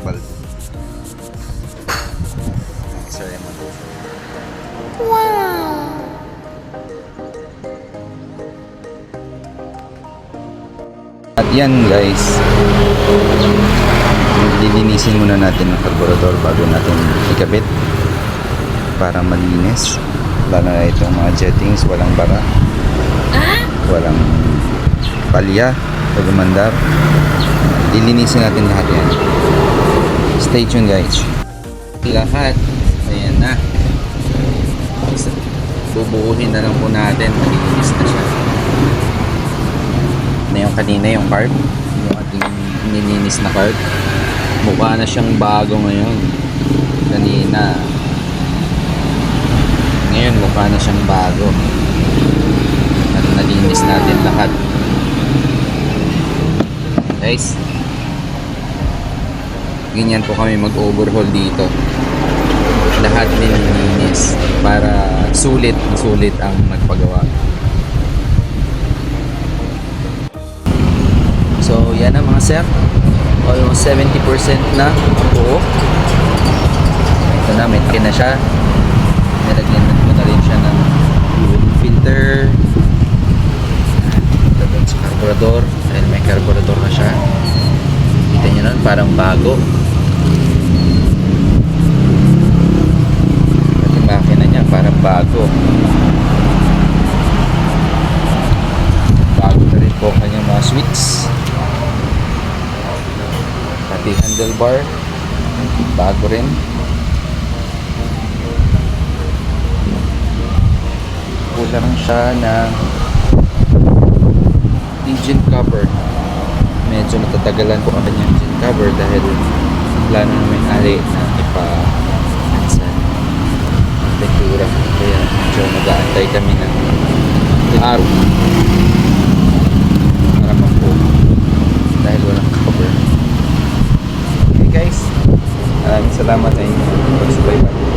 valve. Sorry mo. At yan guys, lilinisin muna natin ang carburetor bago natin ikabit para malinis. Lalo na itong mga jettings, walang bara, walang palya o lumandar. Lilinisin natin lahat yan. Stay tuned guys. Lahat, ayan na. Bubuuhin na lang po natin, malinis na siya. Na yung kanina yung carb, yung ating nilinis na carb, mukha na siyang bago ngayon. Ngayon mukha na siyang bago at nalinis natin lahat guys. Ganyan po kami mag-overhaul dito, lahat nililinis para sulit ang nagpagawa. So yan na mga sir, almost 70% na buo. Ito na, may na siya. Nilagyan ko na rin siya ng fuel filter. Ito dun sa carburetor, dahil may carburetor na siya. Kita nyo nun, parang bago. At yung makina niya parang bago. Bago na rin po kanyang mga switch. Pati handlebar bago rin. Kulang siya ng engine cover. Medyo matatagalan po ang kanyang engine cover dahil plano na may-ari na ipa-ansan ang pintura. Kaya medyo mag-aantay kami ng araw para po dahil walang cover. Okay guys, maraming salamat sa inyong pagsubaybay.